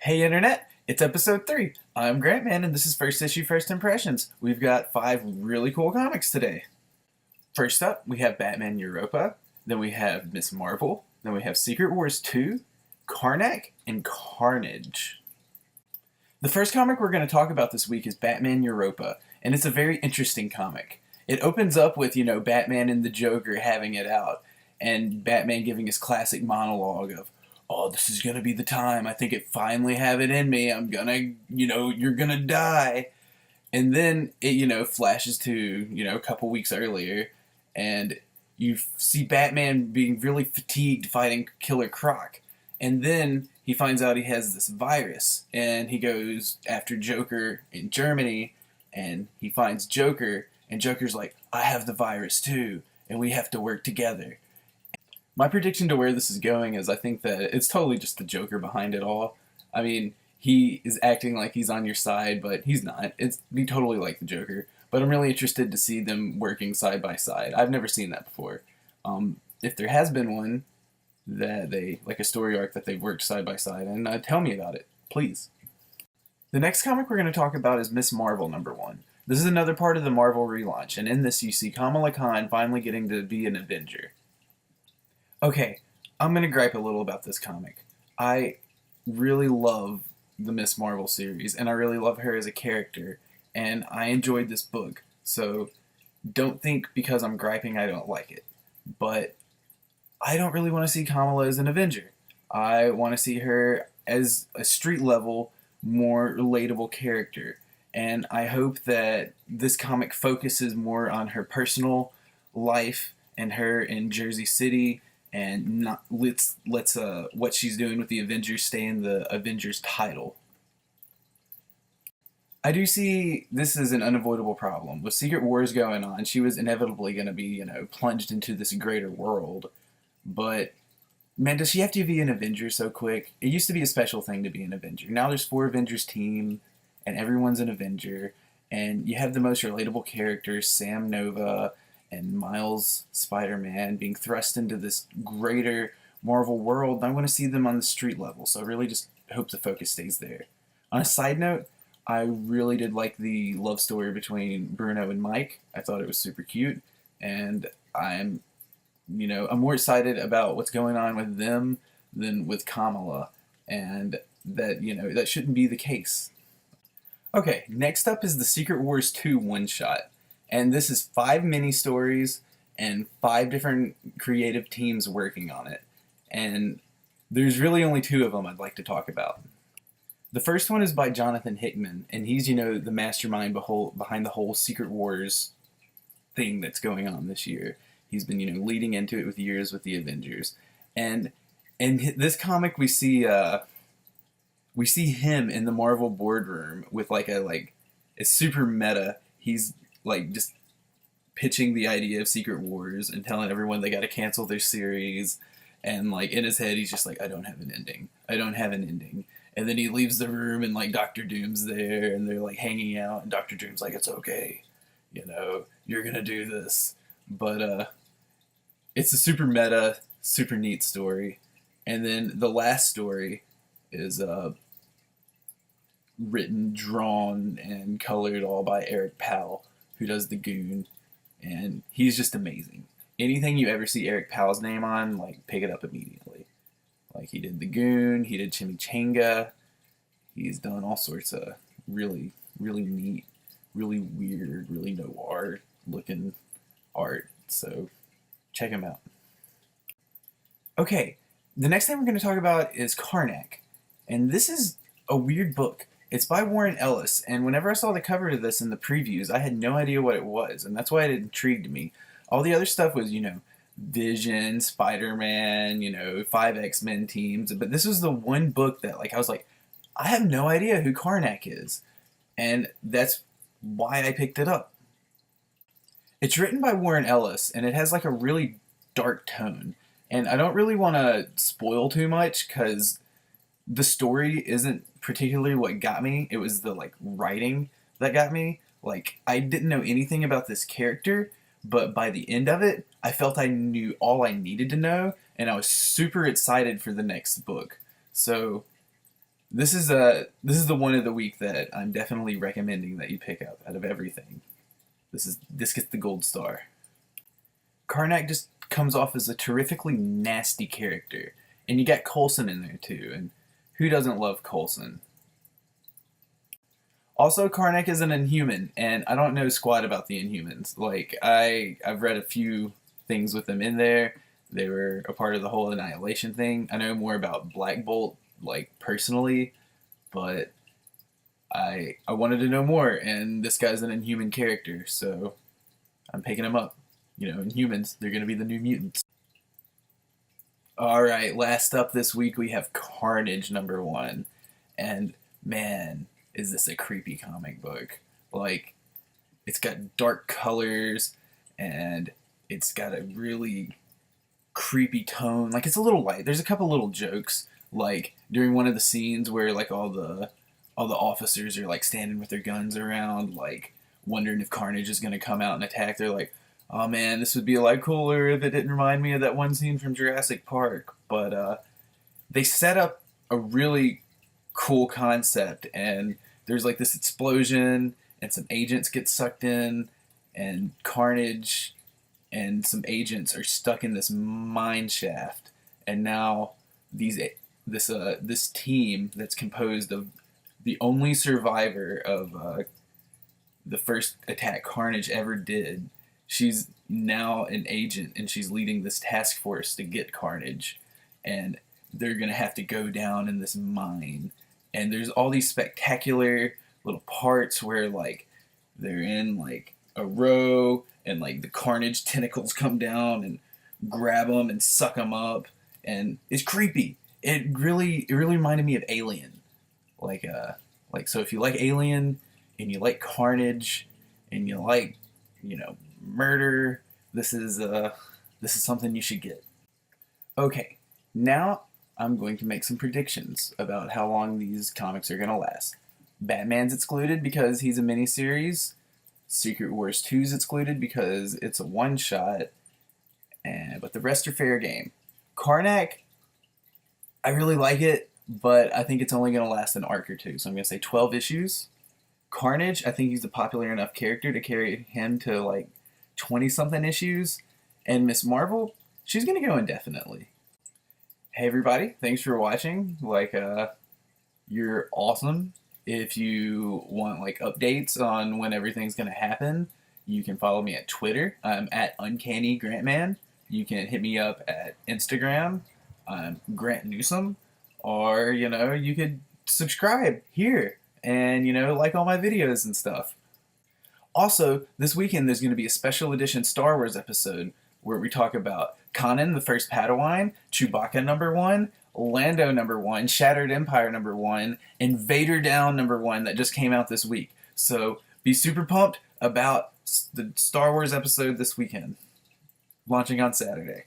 Hey Internet, it's episode 3. I'm Grantman and this is First Issue First Impressions. We've got 5 really cool comics today. First up, we have Batman Europa, then we have Ms. Marvel, then we have Secret Wars 2, Karnak, and Carnage. The first comic we're going to talk about this week is Batman Europa, and it's a very interesting comic. It opens up with, Batman and the Joker having it out, and Batman giving his classic monologue of, "Oh, this is gonna be the time. I think it finally have it in me. I'm gonna, you're gonna die." And then it, flashes to, a couple weeks earlier, and you see Batman being really fatigued fighting Killer Croc. And then he finds out he has this virus, and he goes after Joker in Germany, and he finds Joker, and Joker's like, "I have the virus too, and we have to work together." My prediction to where this is going is I think that it's totally just the Joker behind it all. I mean, he is acting like he's on your side, but he's not. It's be totally like the Joker. But I'm really interested to see them working side by side. I've never seen that before. If there has been one that they, like a story arc that they've worked side by side, and tell me about it, please. The next comic we're going to talk about is Ms.Marvel #1. This is another part of the Marvel relaunch, and in this you see Kamala Khan finally getting to be an Avenger. Okay, I'm going to gripe a little about this comic. I really love the Ms. Marvel series, and I really love her as a character, and I enjoyed this book, so don't think because I'm griping I don't like it. But I don't really want to see Kamala as an Avenger. I want to see her as a street-level, more relatable character, and I hope that this comic focuses more on her personal life and her in Jersey City, and not lets what she's doing with the Avengers stay in the Avengers title. I do see this as an unavoidable problem. With Secret Wars going on, she was inevitably going to be, plunged into this greater world. But, man, does she have to be an Avenger so quick? It used to be a special thing to be an Avenger. Now there's 4 Avengers team, and everyone's an Avenger, and you have the most relatable characters, Sam Nova and Miles Spider-Man, being thrust into this greater Marvel world. I want to see them on the street level, so I really just hope the focus stays there. On a side note, I really did like the love story between Bruno and Mike. I thought it was super cute, and I'm more excited about what's going on with them than with Kamala, and that, that shouldn't be the case. Okay, next up is the Secret Wars 2 one-shot. And this is 5 mini-stories and 5 different creative teams working on it. And there's really only 2 of them I'd like to talk about. The first one is by Jonathan Hickman, and he's, the mastermind behind the whole Secret Wars thing that's going on this year. He's been, leading into it with years with the Avengers. And in this comic, we see him in the Marvel boardroom with it's super meta. He's just pitching the idea of Secret Wars and telling everyone they got to cancel their series, and in his head he's just like, I don't have an ending, and then he leaves the room and Doctor Doom's there, and they're hanging out, and Doctor Doom's like, it's okay, you're gonna do this. But it's a super meta, super neat story. And then the last story is written, drawn, and colored all by Eric Powell, who does The Goon, and he's just amazing. Anything you ever see Eric Powell's name on, pick it up immediately. He did The Goon, he did Chimichanga, he's done all sorts of really, really neat, really weird, really noir looking art, so check him out. Okay, the next thing we're going to talk about is Karnak, and this is a weird book. It's by Warren Ellis, and whenever I saw the cover to this in the previews, I had no idea what it was, and that's why it intrigued me. All the other stuff was, Vision, Spider-Man, 5 X-Men teams, but this was the one book that, I was like, I have no idea who Karnak is, and that's why I picked it up. It's written by Warren Ellis, and it has, a really dark tone, and I don't really want to spoil too much, because the story isn't particularly what got me. It was the writing that got me. I didn't know anything about this character, but by the end of it, I felt I knew all I needed to know, and I was super excited for the next book. So this is the one of the week that I'm definitely recommending that you pick up out of everything. This gets the gold star. Karnak just comes off as a terrifically nasty character, and you got Coulson in there too. And who doesn't love Coulson? Also, Karnak is an Inhuman, and I don't know squat about the Inhumans. Like I've read a few things with them in there. They were a part of the whole Annihilation thing. I know more about Black Bolt, like personally, but I wanted to know more, and this guy's an Inhuman character, so I'm picking him up. You know, Inhumans, they're gonna be the new mutants. All right, last up this week we have Carnage #1, and man, is this a creepy comic book? Like, it's got dark colors, and it's got a really creepy tone. Like, it's a little light. There's a couple little jokes, like during one of the scenes where like all the officers are like standing with their guns around, like wondering if Carnage is gonna come out and attack. They're like, "Oh man, this would be a lot cooler if it didn't remind me of that one scene from Jurassic Park." But they set up a really cool concept, and there's like this explosion, and some agents get sucked in, and Carnage and some agents are stuck in this mine shaft, and now these this team that's composed of the only survivor of the first attack Carnage ever did. She's now an agent, and she's leading this task force to get Carnage, and they're gonna have to go down in this mine. And there's all these spectacular little parts where like they're in like a row, and like the Carnage tentacles come down and grab them and suck them up, and it's creepy. It really reminded me of Alien, like so if you like Alien and you like Carnage and you like, you know, murder, this is something you should get. Okay, now I'm going to make some predictions about how long these comics are going to last. Batman's excluded because he's a miniseries. Secret Wars 2's excluded because it's a one shot, and but the rest are fair game. Karnak, I really like it, but I think it's only going to last an arc or two, so I'm going to say 12 issues. Carnage, I think he's a popular enough character to carry him to like 20 something issues. And Ms. Marvel, she's going to go indefinitely. Hey everybody, thanks for watching. You're awesome. If you want like updates on when everything's going to happen, you can follow me at Twitter. I'm at Uncanny Grantman. You can hit me up at Instagram. I'm Grant Newsom. Or, you know, you could subscribe here and, you know, like all my videos and stuff. Also, this weekend there's going to be a special edition Star Wars episode where we talk about Kanan, the first Padawan, Chewbacca #1, Lando #1, Shattered Empire #1, and Vader Down #1 that just came out this week. So be super pumped about the Star Wars episode this weekend, launching on Saturday.